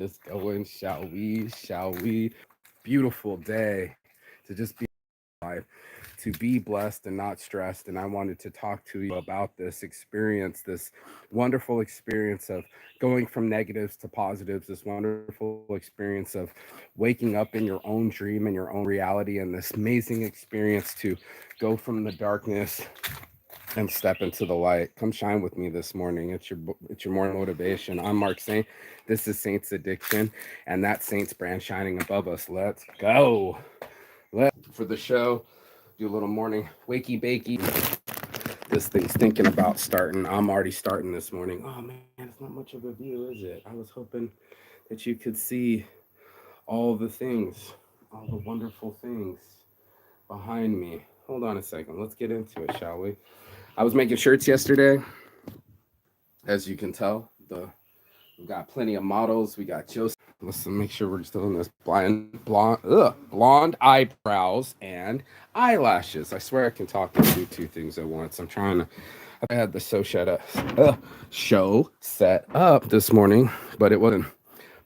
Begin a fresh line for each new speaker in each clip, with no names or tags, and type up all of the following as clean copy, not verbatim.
Just going, shall we? Shall we? Beautiful day to just be alive, to be blessed and not stressed. And I wanted to talk to you about this experience, this wonderful experience of going from negatives to positives, this wonderful experience of waking up in your own dream and your own reality, and this amazing experience to go from the darkness and step into the light. Come shine with me this morning. It's your morning motivation. I'm Mark Saint. This is Saint's Addiction, and that Saint's brand shining above us. Let's go. Let for the show. Do a little morning wakey bakey. This thing's thinking about starting. I'm already starting this morning. Oh man, it's not much of a view, is it? I was hoping that you could see all the things, all the wonderful things behind me. Hold on a second. Let's get into it, shall we? I was making shirts yesterday. As you can tell, we got plenty of models. We got Joseph. Let's make sure we're still in this blonde eyebrows and eyelashes. I swear I can talk and do two things at once. I'm trying to. I had the show set up this morning, but it wasn't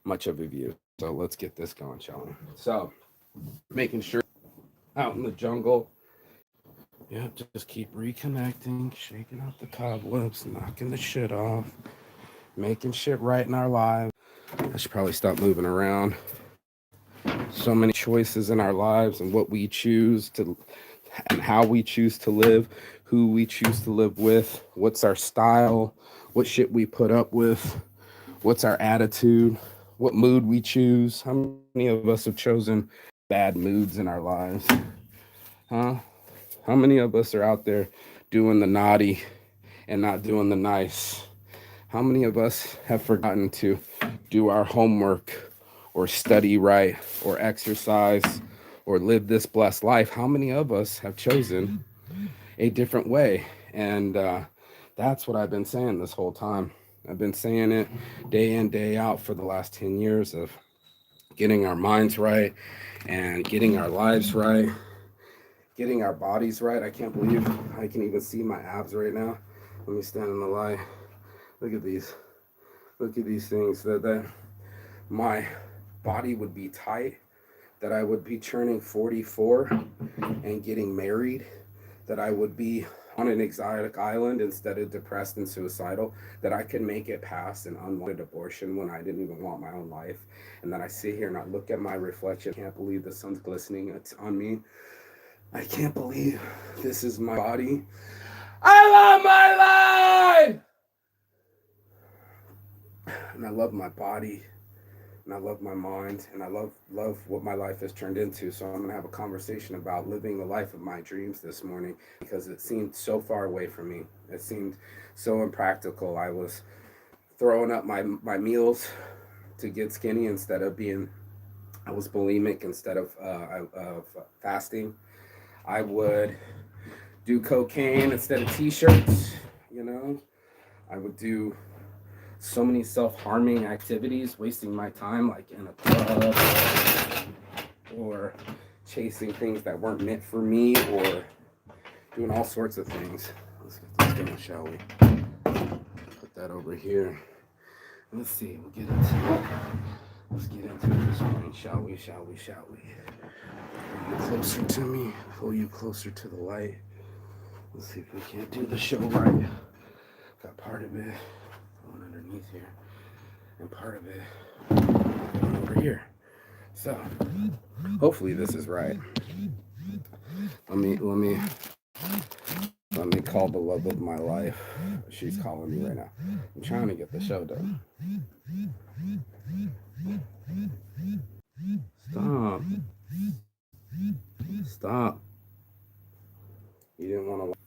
much of a view. So let's get this going, shall we? So making sure out in the jungle. Yep, just keep reconnecting, shaking out the cobwebs, knocking the shit off, making shit right in our lives. I should probably stop moving around. So many choices in our lives and what we choose to, and how we choose to live, who we choose to live with, what's our style, what shit we put up with, what's our attitude, what mood we choose. How many of us have chosen bad moods in our lives? Huh? How many of us are out there doing the naughty and not doing the nice? How many of us have forgotten to do our homework or study right or exercise or live this blessed life? How many of us have chosen a different way? And that's what I've been saying this whole time. I've been saying it day in, day out for the last 10 years of getting our minds right and getting our lives right, getting our bodies right. I can't believe I can even see my abs right now. Let me stand in the light. Look at these. Look at these things. That my body would be tight, that I would be turning 44 and getting married, that I would be on an exotic island instead of depressed and suicidal, that I could make it past an unwanted abortion when I didn't even want my own life, and then I sit here and I look at my reflection. I can't believe the sun's glistening. It's on me. I can't believe this is my body. I love my life! And I love my body, and I love my mind, and I love what my life has turned into. So I'm going to have a conversation about living the life of my dreams this morning, because it seemed so far away from me. It seemed so impractical. I was throwing up my meals to get skinny instead of being, I was bulimic instead of fasting. I would do cocaine instead of t-shirts, you know. I would do so many self-harming activities, wasting my time like in a club or chasing things that weren't meant for me, or doing all sorts of things. Let's get this going, shall we? Put that over here. Let's see, let's get into it this morning, shall we? Pull you closer to me, pull you closer to the light. Let's see if we can't do the show right. Got part of it going underneath here, and part of it going over here. So hopefully this is right. Let me call the love of my life. She's calling me right now. I'm trying to get the show done. Stop. You didn't want to.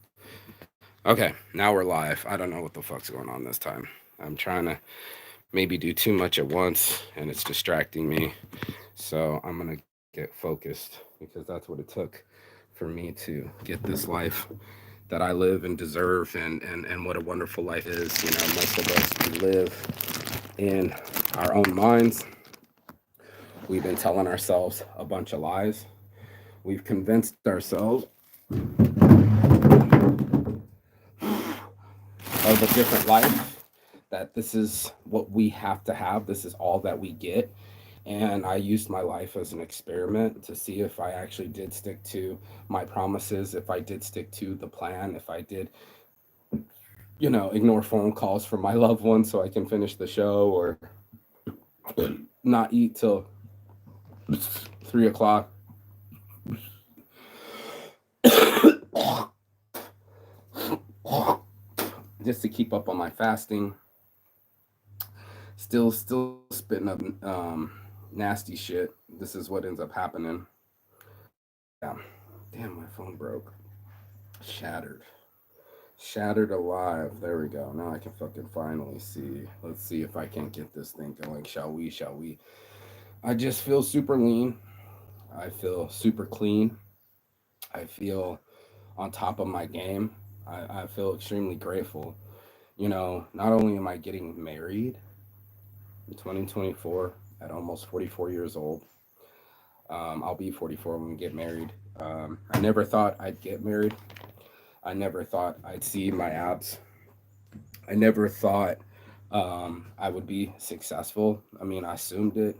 Okay, now we're live. I don't know what the fuck's going on this time. I'm trying to maybe do too much at once, and it's distracting me. So I'm going to get focused, because that's what it took for me to get this life that I live and deserve, and what a wonderful life is. You know, most of us, we live in our own minds. We've been telling ourselves a bunch of lies. We've convinced ourselves of a different life that this is what we have to have. This is all that we get. And I used my life as an experiment to see if I actually did stick to my promises, if I did stick to the plan, if I did, ignore phone calls from my loved ones so I can finish the show, or not eat till 3 o'clock, just to keep up on my fasting. Still spitting up nasty shit. This is what ends up happening. Yeah. Damn, my phone broke. Shattered. Shattered alive. There we go. Now I can fucking finally see. Let's see if I can't get this thing going. Shall we? Shall we? I just feel super lean. I feel super clean. I feel on top of my game. I feel extremely grateful. Not only am I getting married in 2024 at almost 44 years old, I'll be 44 when we get married. I never thought I'd get married. I never thought I'd see my abs. I never thought I would be successful. I mean, I assumed it.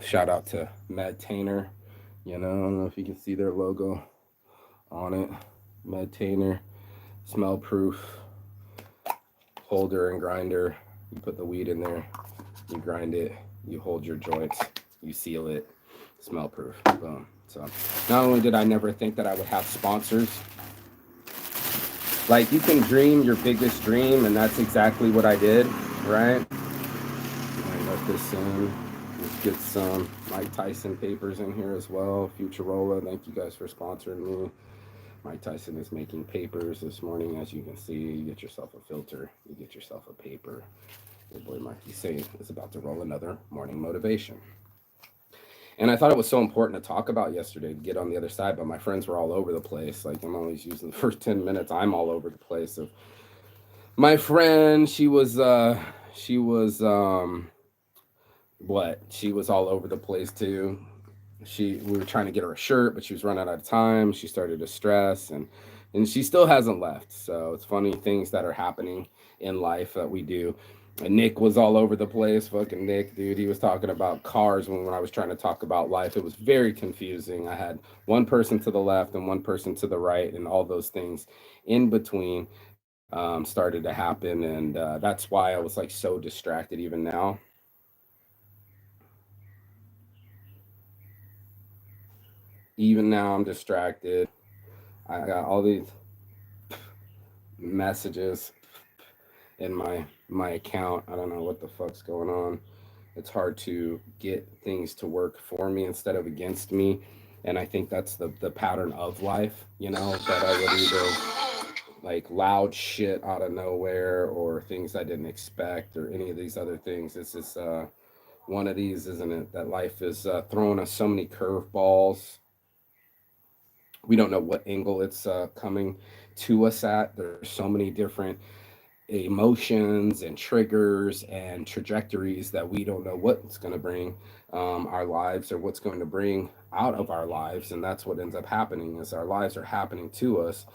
Shout out to Medtainer. I don't know if you can see their logo on it. Medtainer, smell proof, holder and grinder. You put the weed in there, you grind it, you hold your joints, you seal it, smell proof. Boom. So not only did I never think that I would have sponsors, like you can dream your biggest dream, and that's exactly what I did, right? I let this in. Let's get some Mike Tyson papers in here as well. Futurola, thank you guys for sponsoring me. Mike Tyson is making papers this morning, as you can see. You get yourself a filter, you get yourself a paper. Your boy Mikey Saint is about to roll another morning motivation. And I thought it was so important to talk about yesterday to get on the other side, but my friends were all over the place. Like, I'm always using the first 10 minutes, I'm all over the place. Of my friend, she was she was all over the place too. We were trying to get her a shirt, but she was running out of time. She started to stress, and she still hasn't left. So it's funny things that are happening in life that we do. And Nick was all over the place. Fucking Nick, dude. He was talking about cars when I was trying to talk about life. It was very confusing. I had one person to the left and one person to the right, and all those things in between started to happen. And that's why I was like so distracted even now. Even now, I'm distracted. I got all these messages in my account. I don't know what the fuck's going on. It's hard to get things to work for me instead of against me. And I think that's the pattern of life, that I would either like loud shit out of nowhere, or things I didn't expect, or any of these other things. It's just one of these, isn't it? That life is throwing us so many curveballs. We don't know what angle it's coming to us at. There's so many different emotions and triggers and trajectories that we don't know what's going to bring our lives, or what's going to bring out of our lives. And that's what ends up happening, is our lives are happening to us,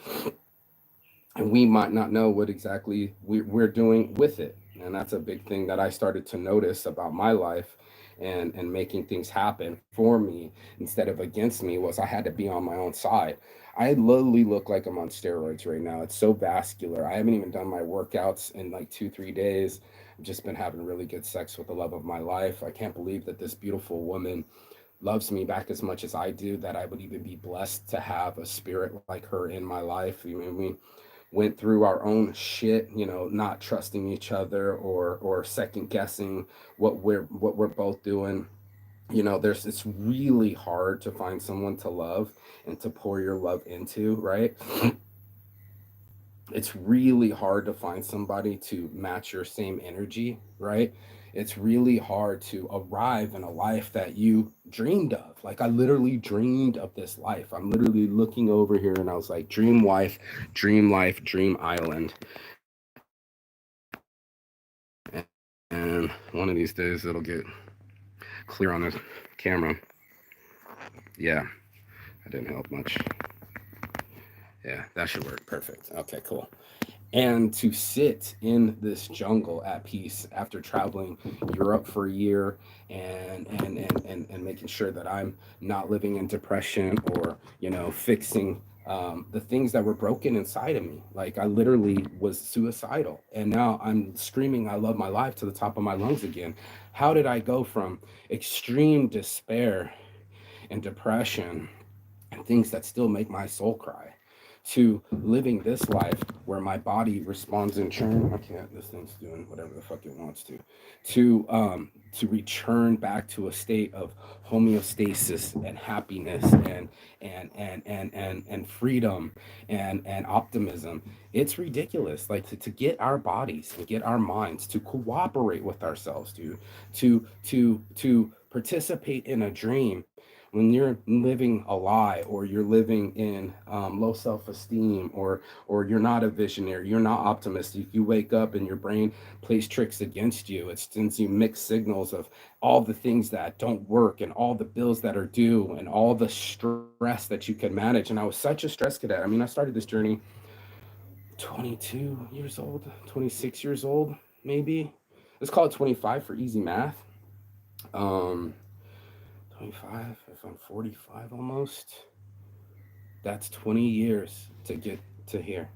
and we might not know what exactly we're doing with it. And that's a big thing that I started to notice about my life, and making things happen for me instead of against me, was I had to be on my own side. I literally look like I'm on steroids right now. It's so vascular. I haven't even done my workouts in like 2 3 days. I've just been having really good sex with the love of my life. I can't believe that this beautiful woman loves me back as much as I do, that I would even be blessed to have a spirit like her in my life. We went through our own shit, not trusting each other, or second guessing what we're both doing. There's it's really hard to find someone to love and to pour your love into, right? It's really hard to find somebody to match your same energy, right? It's really hard to arrive in a life that you dreamed of. Like, I literally dreamed of this life. I'm literally looking over here and I was like, dream wife, dream life, dream island. And one of these days it'll get clear on the camera. Yeah, that didn't help much. Yeah, that should work. Perfect. Okay, cool. and to sit in this jungle at peace after traveling Europe for a year, and making sure that I'm not living in depression, or fixing the things that were broken inside of me. Like, I literally was suicidal, and now I'm screaming I love my life to the top of my lungs again. How did I go from extreme despair and depression and things that still make my soul cry, to living this life where my body responds in turn? I can't. This thing's doing whatever the fuck it wants to return back to a state of homeostasis and happiness, and freedom, and optimism. It's ridiculous. Like, to get our bodies and get our minds to cooperate with ourselves, dude, to participate in a dream when you're living a lie, or you're living in low self-esteem, or you're not a visionary, you're not optimistic. You wake up and your brain plays tricks against you. It sends you mixed signals of all the things that don't work, and all the bills that are due, and all the stress that you can manage. And I was such a stress cadet. I mean, I started this journey 22 years old, 26 years old, maybe. Let's call it 25 for easy math. um 25, if I'm 45 almost, that's 20 years to get to here.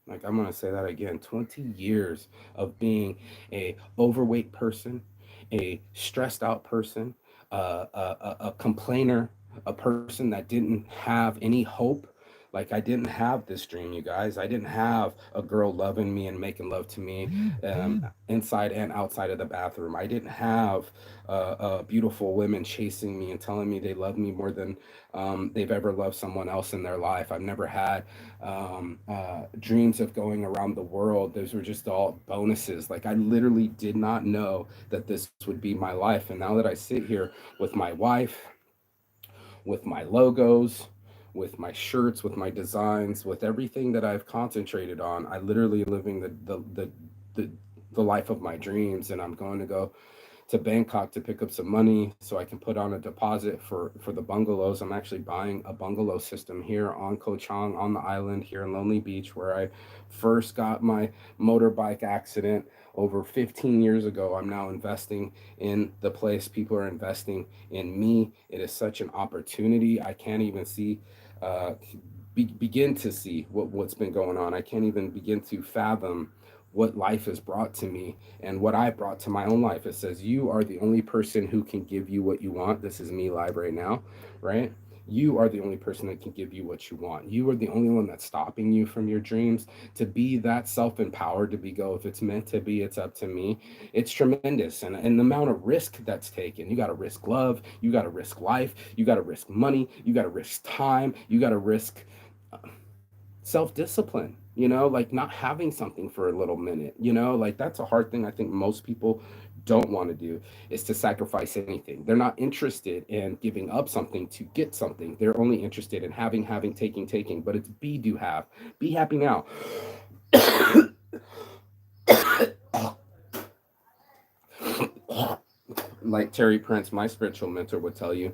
Like, I'm gonna say that again: 20 years of being a overweight person, a stressed out person, a complainer, a person that didn't have any hope. Like, I didn't have this dream, you guys. I didn't have a girl loving me and making love to me, inside and outside of the bathroom. I didn't have beautiful women chasing me and telling me they love me more than they've ever loved someone else in their life. I've never had dreams of going around the world. Those were just all bonuses. Like, I literally did not know that this would be my life. And now that I sit here with my wife, with my logos, with my shirts, with my designs, with everything that I've concentrated on, I literally living the, the life of my dreams. And I'm going to go to Bangkok to pick up some money so I can put on a deposit for the bungalows. I'm actually buying a bungalow system here on Koh Chang, on the island here in Lonely Beach, where I first got my motorbike accident over 15 years ago. I'm now investing in the place. People are investing in me. It is such an opportunity. I can't even see uh, begin to see what's been going on. I can't even begin to fathom what life has brought to me and what I brought to my own life. It says, you are the only person who can give you what you want. This is me live right now, right? You are the only person that can give you what you want. You are the only one that's stopping you from your dreams. To be that self-empowered, to be go, if it's meant to be, it's up to me. It's tremendous. And the amount of risk that's taken. You got to risk love. You got to risk life. You got to risk money. You got to risk time. You got to risk self-discipline, like not having something for a little minute, like that's a hard thing. I think most people don't want to do, is to sacrifice anything. They're not interested in giving up something to get something. They're only interested in having, taking. But it's be, do, have. Be happy now. Like Terry Prince, my spiritual mentor, would tell you,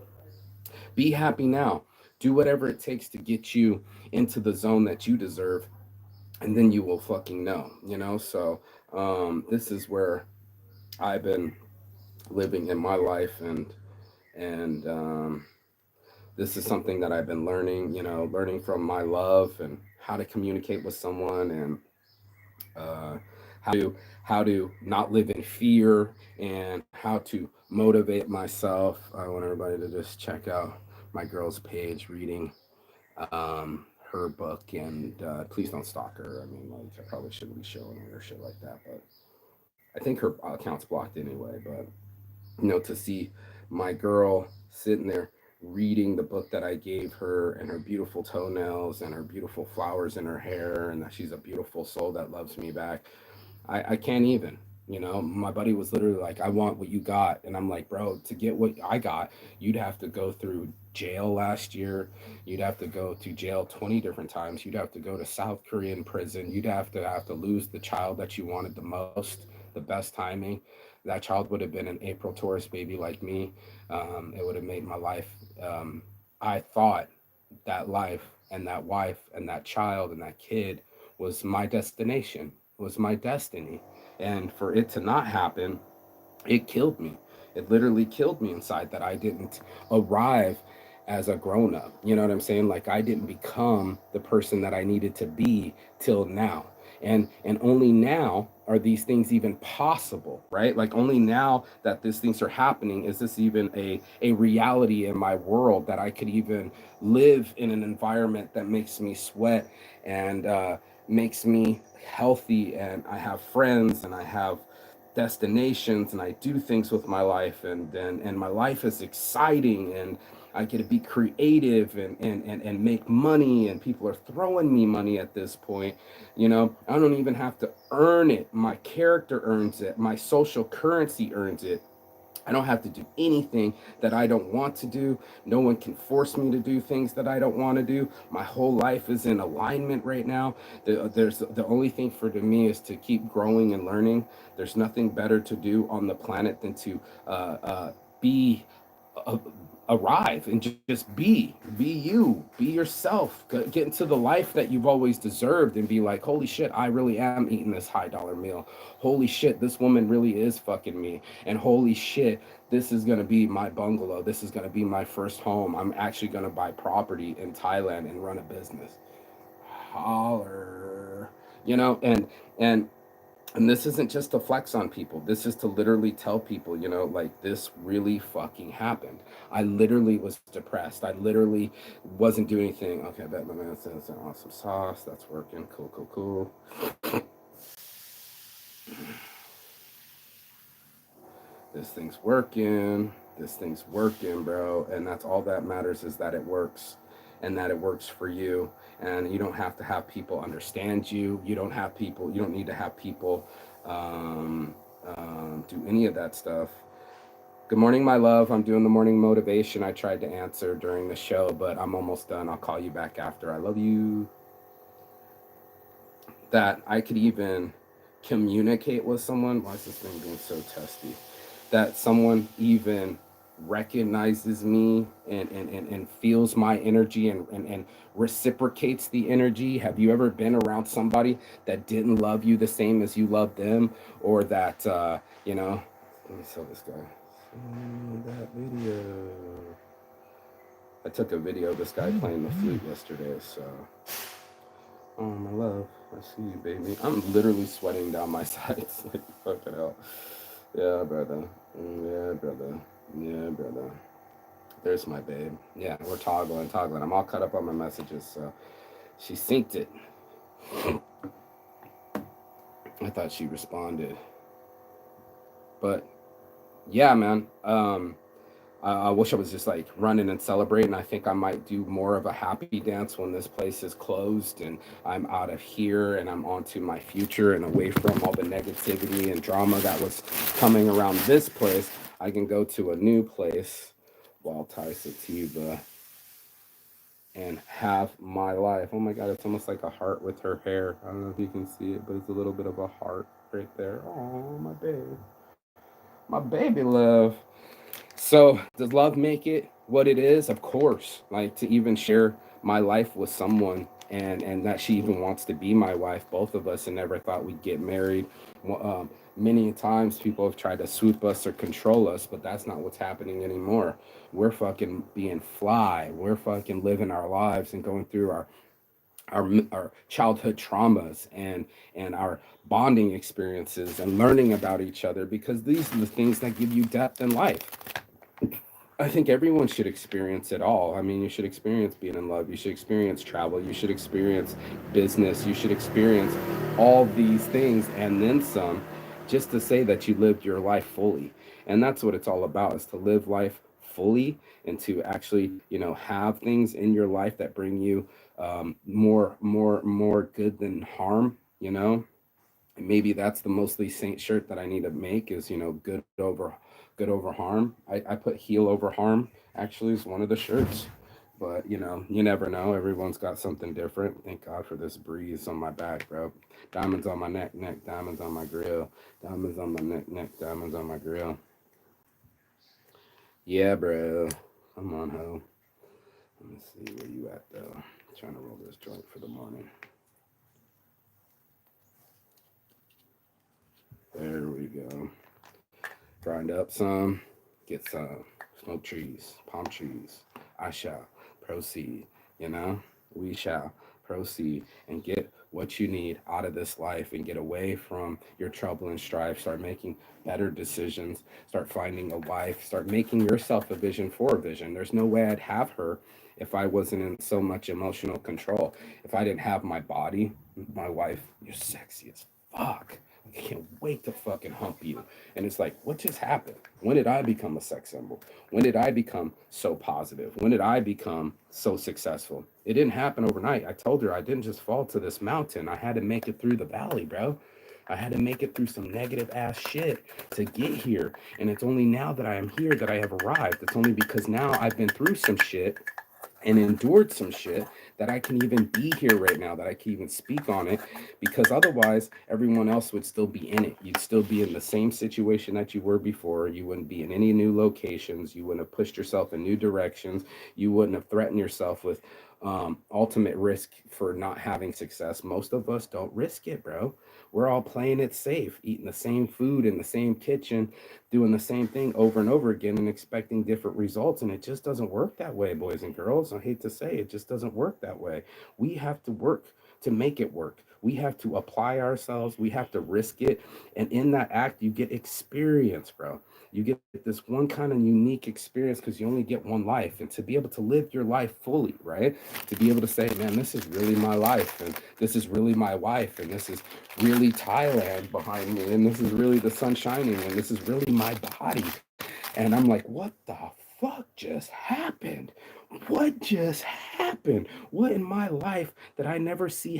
be happy now. Do whatever it takes to get you into the zone that you deserve, and then you will fucking know. So this is where I've been living in my life, and this is something that I've been learning, learning from my love, and how to communicate with someone, and uh, how to not live in fear, and how to motivate myself. I want everybody to just check out my girl's page, reading her book, and please don't stalk her. I mean, like, I probably shouldn't be showing her shit like that, but I think her account's blocked anyway. But to see my girl sitting there reading the book that I gave her, and her beautiful toenails, and her beautiful flowers in her hair, and that she's a beautiful soul that loves me back. I can't even. My buddy was literally like, I want what you got. And I'm like, bro, to get what I got, you'd have to go through jail last year. You'd have to go to jail 20 different times. You'd have to go to South Korean prison. You'd have to lose the child that you wanted the most, the best timing. That child would have been an April Taurus baby like me. It would have made my life. I thought that life and that wife and that child and that kid was my destination, was my destiny. And for it to not happen, it killed me. It literally killed me inside that I didn't arrive as a grown up. You know what I'm saying? Like I didn't become the person that I needed to be till now. And only now are these things even possible, right? Like only now that these things are happening is this even a reality in my world that I could even live in an environment that makes me sweat and makes me healthy, and I have friends and I have destinations and I do things with my life, and my life is exciting, and I get to be creative and make money, and people are throwing me money at this point. You know, I don't even have to earn it. My character earns it. My social currency earns it. I don't have to do anything that I don't want to do. No one can force me to do things that I don't want to do. My whole life is in alignment right now. There's the only thing for to me is to keep growing and learning. There's nothing better to do on the planet than to be uh, arrive and just be you, be yourself, get into the life that you've always deserved, and be like, holy shit, I really am eating this high dollar meal. Holy shit, this woman really is fucking me. And holy shit, this is going to be my bungalow, this is going to be my first home. I'm actually going to buy property in Thailand and run a business. Holler. You know, and this isn't just to flex on people. This is to literally tell people, you know, like this really fucking happened. I literally was depressed. I literally wasn't doing anything. Okay, I bet my man says an awesome sauce. That's working. Cool, cool, cool. This thing's working. This thing's working, bro. And that's all that matters, is that it works, and that it works for you. And you don't have to have people understand you. You don't need to have people do any of that stuff. Good morning, my love. I'm doing the morning motivation. I tried to answer during the show, but I'm almost done. I'll call you back after. I love you. That I could even communicate with someone. Why is this thing being so testy? That someone even recognizes me and feels my energy, and reciprocates the energy. Have you ever been around somebody that didn't love you the same as you loved them? Or that, you know, let me tell this guy. That video. I took a video of this guy playing the flute yesterday, so. Oh, my love. I see you, baby. I'm literally sweating down my sides. Like, fucking hell. Yeah, brother. Yeah, brother. Yeah, brother. There's my babe. Yeah, we're toggling. I'm all cut up on my messages, so she synced it. I thought she responded. But yeah, man. I wish I was just like running and celebrating. I think I might do more of a happy dance when this place is closed and I'm out of here and I'm onto my future and away from all the negativity and drama that was coming around this place. I can go to a new place, Wild Thai Sativa, and have my life. Oh my God, it's almost like a heart with her hair. I don't know if you can see it, but it's a little bit of a heart right there. Oh, my babe. My baby love. So, does love make it what it is? Of course. Like to even share my life with someone, and that she even wants to be my wife, both of us, and never thought we'd get married. Many times people have tried to swoop us or control us, but that's not what's happening anymore. We're fucking being fly. We're fucking living our lives and going through our childhood traumas and our bonding experiences and learning about each other, because these are the things that give you depth in life. I think everyone should experience it all. I mean, you should experience being in love. You should experience travel. You should experience business. You should experience all these things and then some, just to say that you lived your life fully. And that's what it's all about, is to live life fully, and to actually, you know, have things in your life that bring you more good than harm, you know. Maybe that's the mostly saint shirt that I need to make, is, you know, good over harm. I put heal over harm actually is one of the shirts. But you know, you never know. Everyone's got something different. Thank God for this breeze on my back, bro. Diamonds on my neck, diamonds on my grill. Diamonds on my neck, diamonds on my grill. Yeah, bro. Come on, ho. Let me see where you at though. I'm trying to roll this joint for the morning. There we go. Grind up some, get some, smoke trees, palm trees. I shall proceed, you know? We shall proceed and get what you need out of this life and get away from your trouble and strife. Start making better decisions. Start finding a wife. Start making yourself a vision for a vision. There's no way I'd have her if I wasn't in so much emotional control. If I didn't have my body, my wife, you're sexy as fuck. I can't wait to fucking hump you. And it's like, what just happened? When did I become a sex symbol? When did I become so positive? When did I become so successful? It didn't happen overnight. I told her I didn't just fall to this mountain. I had to make it through the valley, bro. I had to make it through some negative ass shit to get here. And it's only now that I am here that I have arrived. It's only because now I've been through some shit and endured some shit that I can even be here right now, that I can even speak on it, because otherwise everyone else would still be in it. You'd still be in the same situation that you were before. You wouldn't be in any new locations. You wouldn't have pushed yourself in new directions. You wouldn't have threatened yourself with ultimate risk for not having success. Most of us don't risk it, bro. We're all playing it safe, eating the same food in the same kitchen, doing the same thing over and over again and expecting different results. And it just doesn't work that way, boys and girls. I hate to say it just doesn't work that way. We have to work to make it work. We have to apply ourselves. We have to risk it. And in that act, you get experience, bro. You get this one kind of unique experience because you only get one life. And to be able to live your life fully, right? To be able to say, man, this is really my life. And this is really my wife. And this is really Thailand behind me. And this is really the sun shining. And this is really my body. And I'm like, what the fuck just happened? What just happened? What in my life that I never see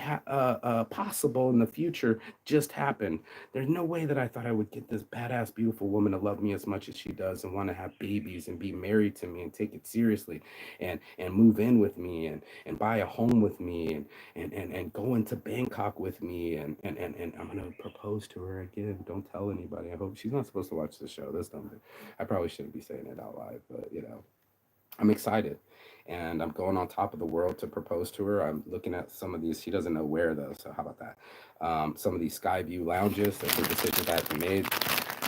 possible in the future just happened? There's no way that I thought I would get this badass, beautiful woman to love me as much as she does and want to have babies and be married to me and take it seriously and move in with me and buy a home with me and go into Bangkok with me and I'm gonna propose to her again. Don't tell anybody. I hope she's not supposed to watch the show. This dumb. I probably shouldn't be saying it out loud, but you know, I'm excited. And I'm going on top of the world to propose to her. I'm looking at some of these. She doesn't know where though, so how about that? Some of these sky view lounges. That's the decisions I have to make.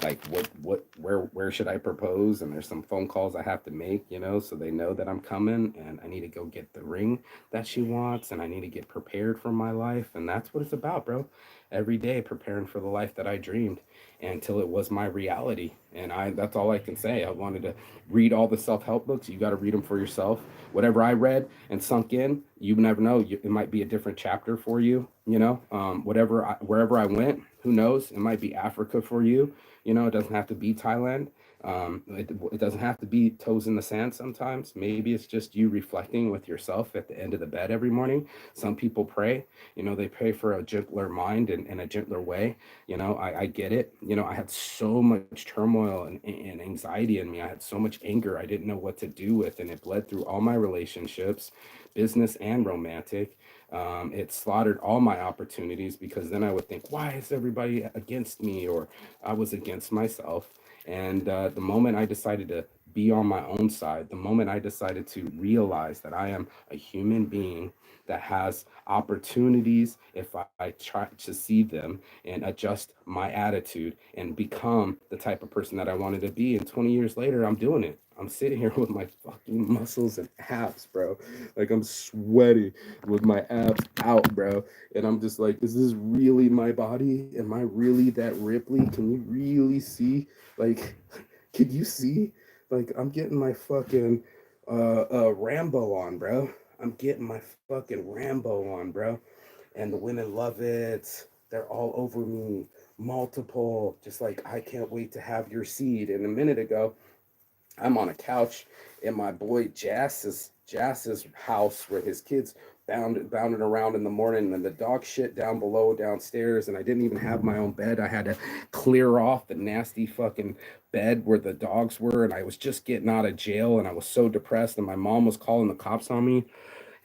Like where should I propose? And there's some phone calls I have to make, you know, so they know that I'm coming. And I need to go get the ring that she wants, and I need to get prepared for my life. And that's what it's about, bro. Every day preparing for the life that I dreamed until it was my reality. And I that's all I can say. I wanted to read all the self-help books. You got to read them for yourself. Whatever I read and sunk in, you never know. It might be a different chapter for you. You know, wherever I went, who knows? It might be Africa for you. You know, it doesn't have to be Thailand. It doesn't have to be toes in the sand sometimes. Maybe it's just you reflecting with yourself at the end of the bed every morning. Some people pray, you know, they pray for a gentler mind and a gentler way. You know, I get it. You know, I had so much turmoil and anxiety in me. I had so much anger I didn't know what to do with, and it bled through all my relationships, business and romantic. It slaughtered all my opportunities because then I would think, why is everybody against me? Or I was against myself. And the moment I decided to be on my own side, the moment I decided to realize that I am a human being that has opportunities if I try to see them and adjust my attitude and become the type of person that I wanted to be. And 20 years later, I'm doing it. I'm sitting here with my fucking muscles and abs, bro. Like I'm sweaty with my abs out, bro. And I'm just like, is this really my body? Am I really that Ripley? Can you really see? Like, can you see? Like, I'm getting my fucking Rambo on, bro. I'm getting my fucking Rambo on, bro. And the women love it. They're all over me, multiple. Just like, I can't wait to have your seed. And a minute ago, I'm on a couch in my boy Jass's house where his kids bounding around in the morning and the dog shit down below downstairs, and I didn't even have my own bed. I had to clear off the nasty fucking bed where the dogs were, and I was just getting out of jail and I was so depressed, and my mom was calling the cops on me,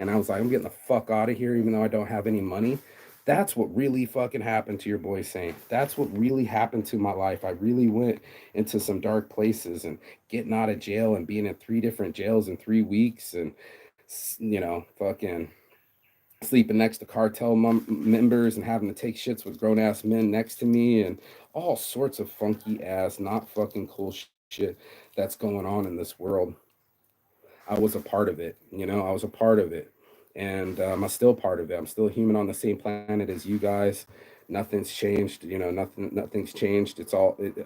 and I was like, I'm getting the fuck out of here even though I don't have any money. That's what really fucking happened to your boy Saint. That's what really happened to my life. I really went into some dark places and getting out of jail and being in 3 different jails in 3 weeks and you know, fucking sleeping next to cartel members and having to take shits with grown ass men next to me and all sorts of funky ass, not fucking cool shit that's going on in this world. I was a part of it, I was a part of it. And I'm still part of it. I'm still human on the same planet as you guys. Nothing's changed, nothing's changed.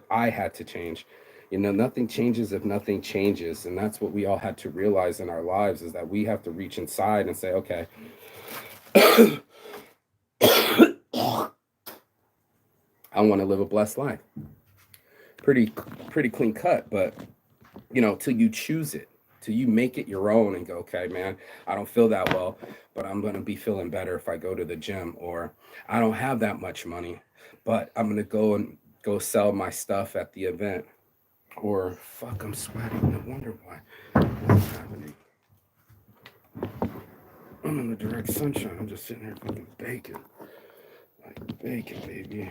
I had to change. Nothing changes if nothing changes. And that's what we all had to realize in our lives is that we have to reach inside and say, okay, I want to live a blessed life. Pretty pretty clean cut, but till you choose it, till you make it your own and go, okay, man, I don't feel that well, but I'm gonna be feeling better if I go to the gym, or I don't have that much money, but I'm gonna go sell my stuff at the event, or fuck, I'm sweating. No wonder why. What's happening? I'm in the direct sunshine. I'm just sitting here fucking baking, like bacon, baby.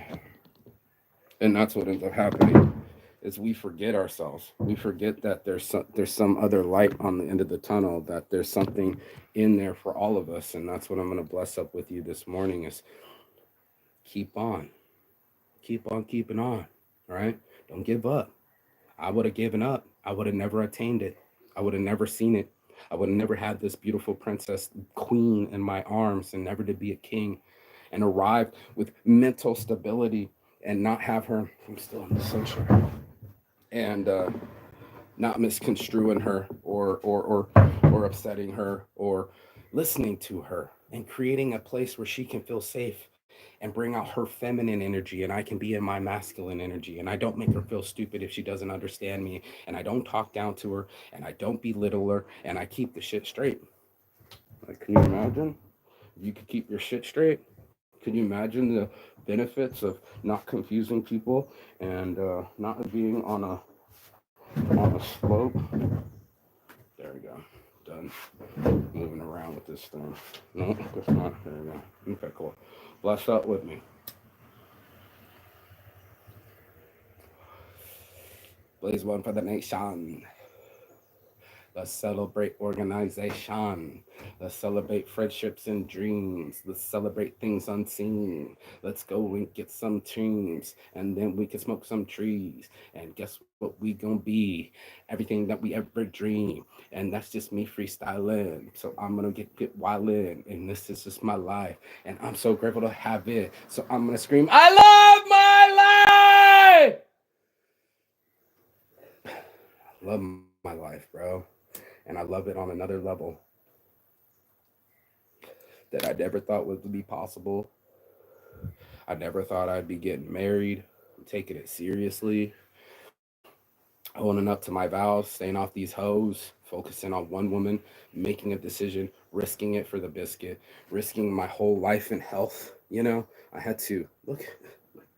And that's what ends up happening is we forget ourselves. We forget that there's some other light on the end of the tunnel, that there's something in there for all of us. And that's what I'm going to bless up with you this morning is keep on. Keep on keeping on. Right? Don't give up. I would have given up. I would have never attained it. I would have never seen it. I would have never had this beautiful princess queen in my arms and never to be a king and arrive with mental stability and not have her. I'm still in the sunshine. And not misconstruing her or upsetting her or listening to her and creating a place where she can feel safe and bring out her feminine energy and I can be in my masculine energy and I don't make her feel stupid if she doesn't understand me and I don't talk down to her and I don't belittle her and I keep the shit straight. Like, can you imagine if you could keep your shit straight? Can you imagine the benefits of not confusing people and not being on a slope? There we go. Done moving around with this thing. No, guess not. There we go. Okay, cool. Bless up with me. Blaze one for the nation. Let's celebrate organization. Let's celebrate friendships and dreams. Let's celebrate things unseen. Let's go and get some dreams. And then we can smoke some trees. And guess what we gonna be? Everything that we ever dream. And that's just me freestyling. So I'm gonna get wild in. And this is just my life. And I'm so grateful to have it. So I'm gonna scream, I love my life! Love my life, bro. And I love it on another level that I never thought would be possible. I never thought I'd be getting married, taking it seriously, owning up to my vows, staying off these hoes, focusing on one woman, making a decision, risking it for the biscuit, risking my whole life and health. I had to look.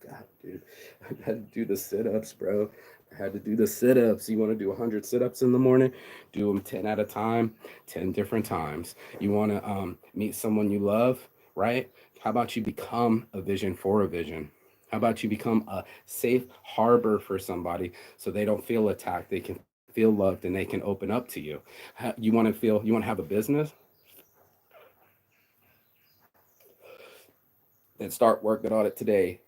God, dude, I had to do the sit-ups, bro. I had to do the sit-ups. You want to do 100 sit-ups in the morning? Do them 10 at a time, 10 different times. You want to meet someone you love, right? How about you become a vision for a vision? How about you become a safe harbor for somebody so they don't feel attacked? They can feel loved and they can open up to you. You want to have a business? Then start working on it today.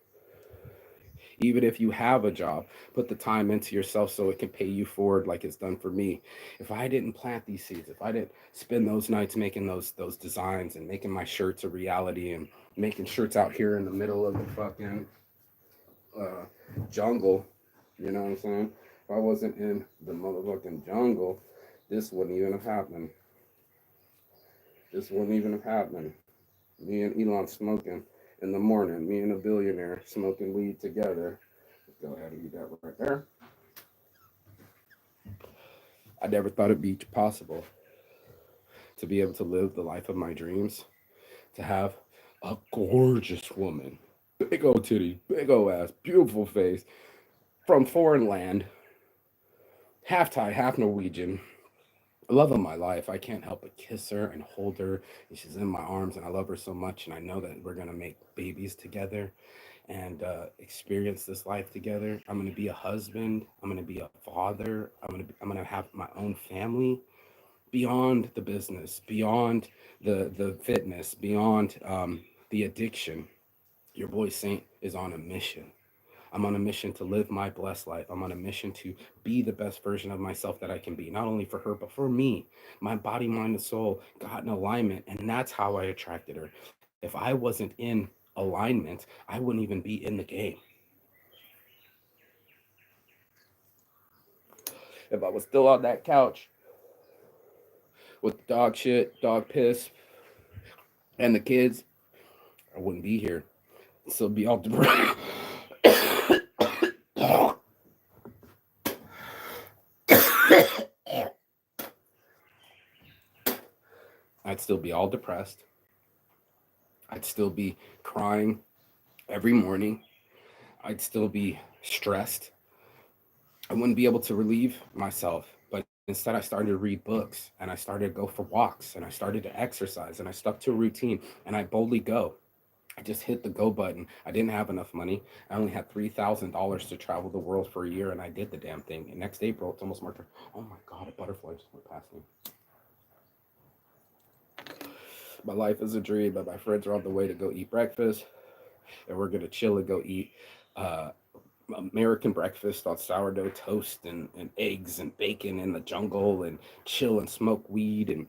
Even if you have a job, put the time into yourself so it can pay you forward like it's done for me. If I didn't plant these seeds, if I didn't spend those nights making those designs and making my shirts a reality and making shirts out here in the middle of the fucking uh, jungle, you know what I'm saying? If I wasn't in the motherfucking jungle, this wouldn't even have happened. This wouldn't even have happened. Me and Elon smoking in the morning. Me and a billionaire smoking weed together. Let's go ahead and do that right there. I never thought it'd be possible to be able to live the life of my dreams, to have a gorgeous woman, big old titties, big old ass, beautiful face, from foreign land, half Thai, half Norwegian, love of my life. I can't help but kiss her and hold her. And she's in my arms, and I love her so much. And I know that we're gonna make babies together and experience this life together. I'm gonna be a husband. I'm gonna be a father. I'm gonna have my own family. beyond the business, beyond the fitness, beyond the addiction. Your boy Saint is on a mission. I'm on a mission to live my blessed life. I'm on a mission to be the best version of myself that I can be, not only for her, but for me. My body, mind, and soul got in alignment, and that's how I attracted her. If I wasn't in alignment, I wouldn't even be in the game. If I was still on that couch with dog shit, dog piss, and the kids, I wouldn't be here. So be all depressed. I'd still be all depressed. I'd still be crying every morning. I'd still be stressed. I wouldn't be able to relieve myself. But instead, I started to read books and I started to go for walks and I started to exercise and I stuck to a routine and I boldly go. I just hit the go button. I didn't have enough money. I only had $3,000 to travel the world for a year, and I did the damn thing. And next April, it's almost March. Oh my God, a butterfly just went past me. My life is a dream, but my friends are on the way to go eat breakfast, and we're gonna chill and go eat uh, American breakfast on sourdough toast and eggs and bacon in the jungle, and chill and smoke weed and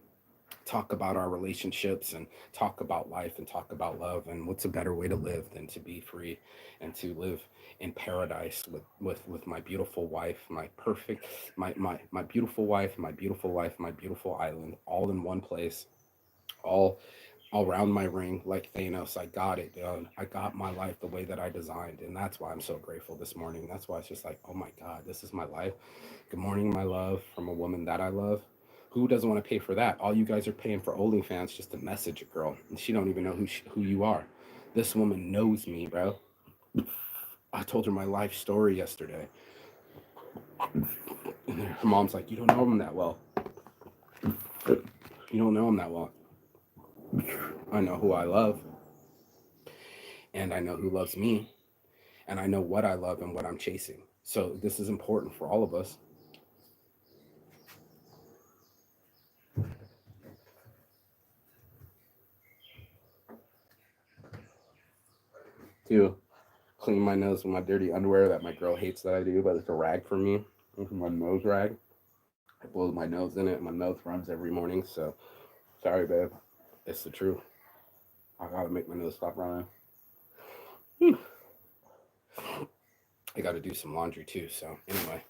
talk about our relationships and talk about life and talk about love, and what's a better way to live than to be free and to live in paradise with my beautiful wife, my perfect my beautiful wife, my beautiful life, my beautiful island, all in one place, all around my ring like Thanos. I got it, dude. I got my life the way that I designed, and that's why I'm so grateful this morning. That's why it's just like, oh my God, this is my life. Good morning, my love, from a woman that I love. Who doesn't want to pay for that? All you guys are paying for OnlyFans just to message a girl, and she don't even know who you are. This woman knows me, bro. I told her my life story yesterday, and her mom's like, "You don't know him that well. You don't know him that well." I know who I love, and I know who loves me, and I know what I love and what I'm chasing. So this is important for all of us to clean my nose with my dirty underwear that my girl hates that I do, but it's a rag for me. It's my nose rag. I blow my nose in it, and my nose runs every morning. So sorry, babe. It's the truth. I gotta make my nose stop running. I got to do some laundry too. So anyway,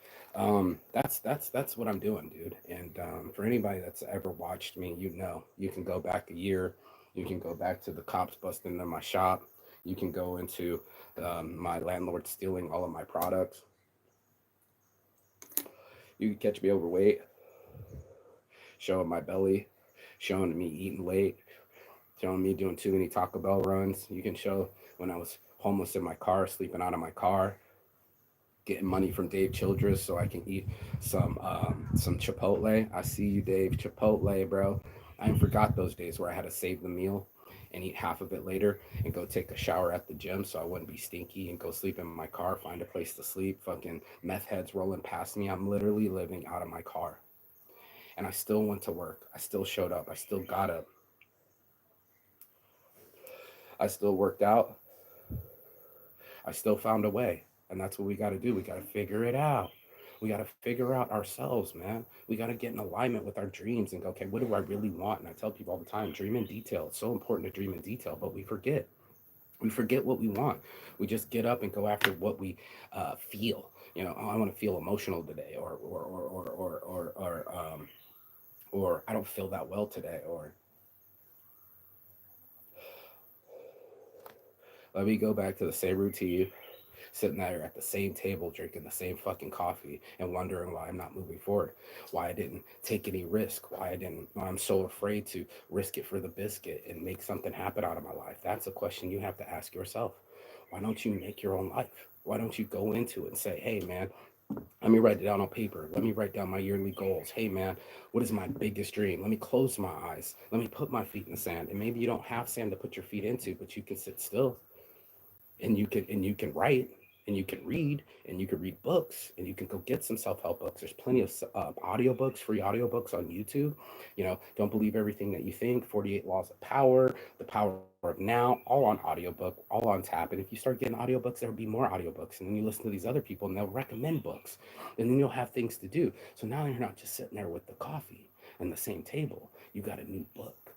that's what I'm doing, dude. And for anybody that's ever watched me, you know, you can go back a year. You can go back to the cops busting into my shop. You can go into my landlord stealing all of my products. You can catch me overweight, showing my belly, showing me eating late, showing me doing too many Taco Bell runs. You can show when I was homeless in my car, sleeping out of my car, getting money from Dave Childress so I can eat some Chipotle. I see you, Dave. Chipotle, bro. I ain't forgot those days where I had to save the meal and eat half of it later and go take a shower at the gym so I wouldn't be stinky and go sleep in my car, find a place to sleep. Fucking meth heads rolling past me. I'm literally living out of my car. And I still went to work. I still showed up. I still got up. I still worked out. I still found a way. And that's what we got to do. We got to figure it out. We got to figure out ourselves, man. We got to get in alignment with our dreams and go, okay, what do I really want? And I tell people all the time, dream in detail. It's so important to dream in detail, but we forget. We forget what we want. We just get up and go after what we feel. You know, oh, I want to feel emotional today, or I don't feel that well today, or let me go back to the same routine, sitting there at the same table drinking the same fucking coffee and wondering why I'm not moving forward, why I didn't take any risk, why I'm so afraid to risk it for the biscuit and make something happen out of my life. That's a question you have to ask yourself. Why don't you make your own life? Why don't you go into it and say, hey man, let me write it down on paper. Let me write down my yearly goals. Hey man, what is my biggest dream? Let me close my eyes. Let me put my feet in the sand. And maybe you don't have sand to put your feet into, but you can sit still and you can write. and you can read, and you can read books, and you can go get some self-help books. There's plenty of audiobooks, free audiobooks on YouTube. Don't believe everything that you think, 48 laws of power, the power of now, all on audiobook, all on tap. And if you start getting audiobooks, there'll be more audiobooks, and then you listen to these other people and they'll recommend books, and then you'll have things to do. So now you're not just sitting there with the coffee and the same table. You got a new book,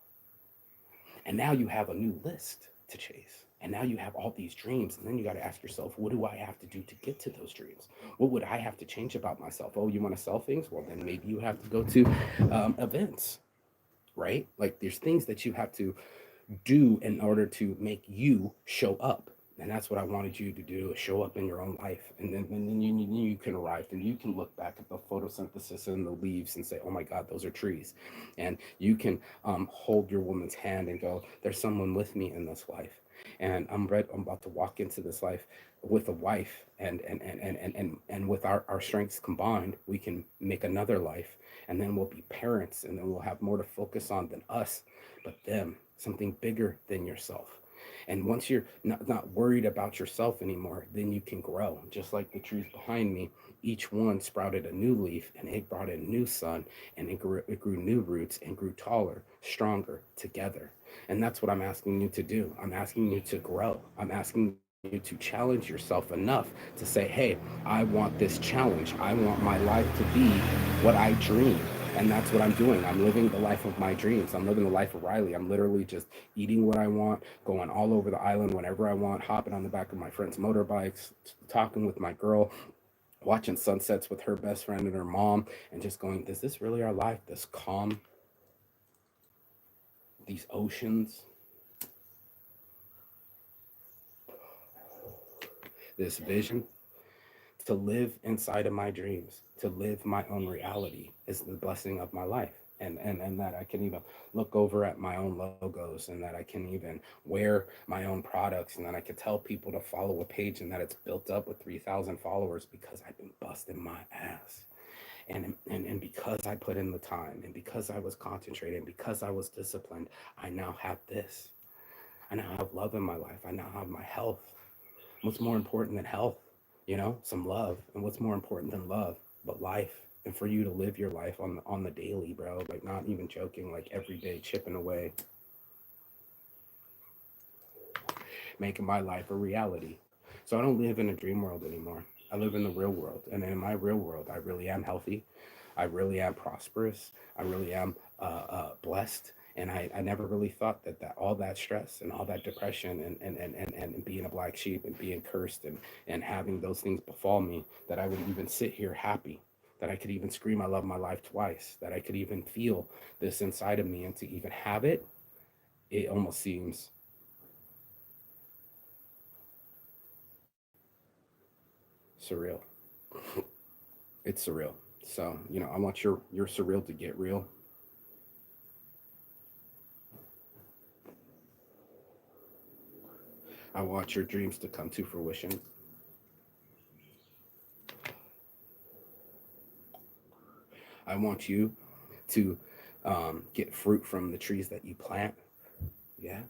and now you have a new list to chase. And now you have all these dreams. And then you got to ask yourself, what do I have to do to get to those dreams? What would I have to change about myself? Oh, you want to sell things? Well, then maybe you have to go to events, right? Like there's things that you have to do in order to make you show up. And that's what I wanted you to do, show up in your own life. And then you can arrive and you can look back at the photosynthesis in the leaves and say, oh my God, those are trees. And you can hold your woman's hand and go, there's someone with me in this life. And I'm about to walk into this life with a wife, and with our strengths combined, we can make another life. And then we'll be parents, and then we'll have more to focus on than us, but them, something bigger than yourself. And once you're not worried about yourself anymore, then you can grow. Just like the trees behind me, each one sprouted a new leaf, and it brought in new sun, and it grew new roots and grew taller, stronger together. And that's what I'm asking you to do. I'm asking you to grow. I'm asking you to challenge yourself enough to say, hey, I want this challenge. I want my life to be what I dream. And that's what I'm doing. I'm living the life of my dreams. I'm living the life of Riley. I'm literally just eating what I want, going all over the island whenever I want, hopping on the back of my friends' motorbikes, talking with my girl, watching sunsets with her best friend and her mom, and just going, is this really our life? This calm, these oceans, this vision. To live inside of my dreams, to live my own reality is the blessing of my life. And that I can even look over at my own logos, and that I can even wear my own products, and that I can tell people to follow a page, and that it's built up with 3,000 followers because I've been busting my ass. And because I put in the time, and because I was concentrated, and because I was disciplined, I now have this. I now have love in my life. I now have my health. What's more important than health? Some love. And what's more important than love but life? And for you to live your life on the daily, bro. Like, not even joking, like every day, chipping away, making my life a reality. So I don't live in a dream world anymore. I live in the real world. And in my real world, I really am healthy. I really am prosperous. I really am blessed. And I never really thought that all that stress and all that depression, and being a black sheep and being cursed, and having those things befall me, that I would even sit here happy, that I could even scream I love my life twice, that I could even feel this inside of me, and to even have it, it almost seems surreal. It's surreal. So, I want your surreal to get real. I want your dreams to come to fruition. I want you to get fruit from the trees that you plant. Yeah.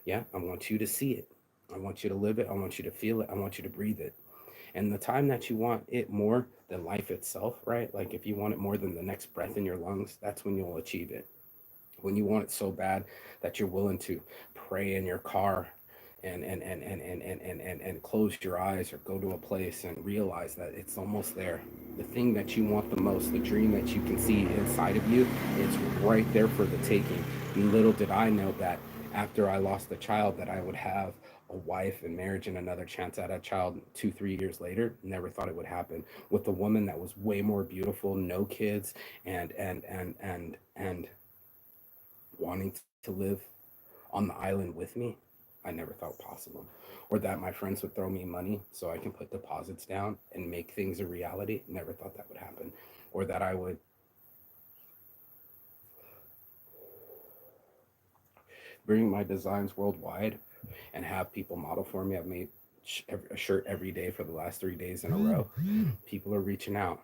Yeah. I want you to see it. I want you to live it. I want you to feel it. I want you to breathe it. And the time that you want it more than life itself, right? Like if you want it more than the next breath in your lungs, that's when you'll achieve it. When you want it so bad that you're willing to pray in your car, and close your eyes, or go to a place and realize that it's almost there. The thing that you want the most, the dream that you can see inside of you, it's right there for the taking. And little did I know that after I lost the child, that I would have a wife and marriage and another chance at a child 2 3 years later. Never thought it would happen, with a woman that was way more beautiful, no kids, and wanting to live on the island with me. I never thought possible. Or that my friends would throw me money so I can put deposits down and make things a reality. Never thought that would happen. Or that I would bring my designs worldwide and have people model for me. I've made a shirt every day for the last 3 days in a row. People are reaching out,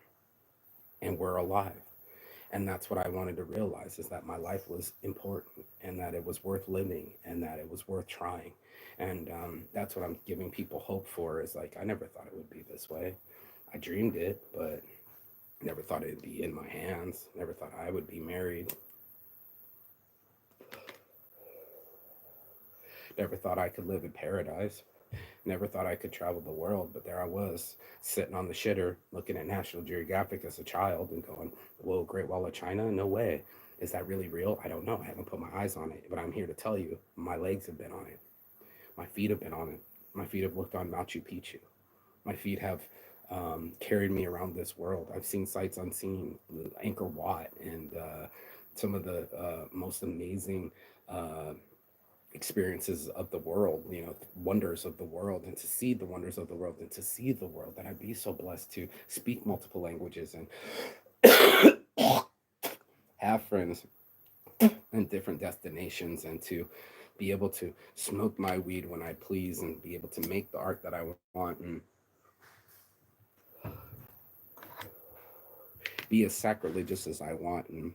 and we're alive. And that's what I wanted to realize, is that my life was important and that it was worth living and that it was worth trying. And that's what I'm giving people hope for, is like, I never thought it would be this way. I dreamed it, but never thought it'd be in my hands. Never thought I would be married. Never thought I could live in paradise. Never thought I could travel the world, but there I was, sitting on the shitter, looking at National Geographic as a child and going, whoa, Great Wall of China? No way. Is that really real? I don't know. I haven't put my eyes on it, but I'm here to tell you, my legs have been on it. My feet have been on it. My feet have looked on Machu Picchu. My feet have carried me around this world. I've seen sights unseen, Angkor Wat, and some of the most amazing experiences of the world, wonders of the world, and to see the wonders of the world, and to see the world, that I'd be so blessed to speak multiple languages and have friends in different destinations, and to be able to smoke my weed when I please, and be able to make the art that I want, and be as sacrilegious as I want, and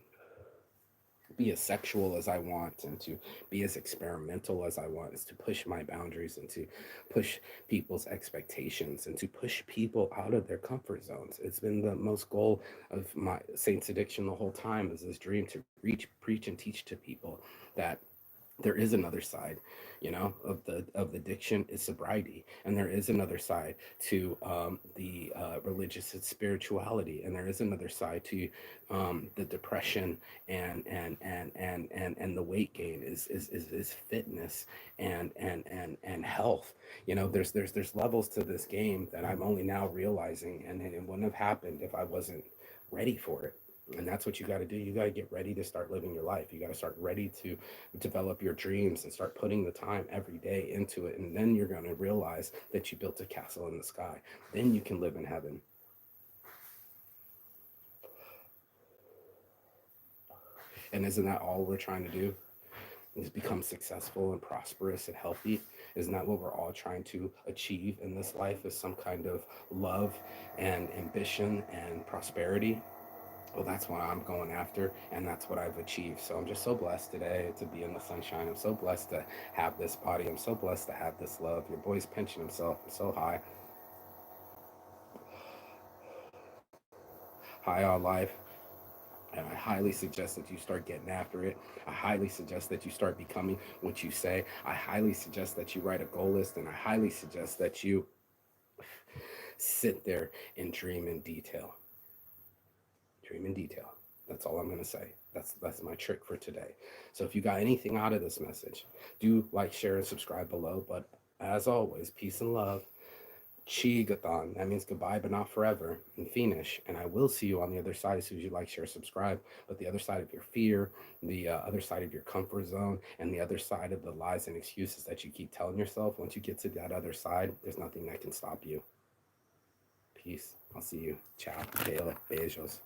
be as sexual as I want, and to be as experimental as I want, is to push my boundaries and to push people's expectations and to push people out of their comfort zones. It's been the most goal of my Saints Addiction the whole time, is this dream to reach, preach, and teach to people that there is another side, of the addiction is sobriety, and there is another side to the religious and spirituality, and there is another side to the depression, and the weight gain is fitness, and health. There's levels to this game that I'm only now realizing, and it wouldn't have happened if I wasn't ready for it. And that's what you got to do. You got to get ready to start living your life. You got to start ready to develop your dreams and start putting the time every day into it. And then you're going to realize that you built a castle in the sky. Then you can live in heaven. And isn't that all we're trying to do? Is become successful and prosperous and healthy? Isn't that what we're all trying to achieve in this life? Is some kind of love and ambition and prosperity? Well, that's what I'm going after, and that's what I've achieved. So I'm just so blessed today to be in the sunshine. I'm so blessed to have this body. I'm so blessed to have this love. Your boy's pinching himself. I'm so high on life. And I highly suggest that you start getting after it. I highly suggest that you start becoming what you say. I highly suggest that you write a goal list, and I highly suggest that you sit there and dream in detail. Dream in detail. That's all I'm going to say. That's my trick for today. So if you got anything out of this message, do like, share, and subscribe below. But as always, peace and love. Chigathon. That means goodbye, but not forever. And finish. And I will see you on the other side as soon as you like, share, subscribe. But the other side of your fear, the other side of your comfort zone, and the other side of the lies and excuses that you keep telling yourself, once you get to that other side, there's nothing that can stop you. Peace. I'll see you. Ciao. Beijos.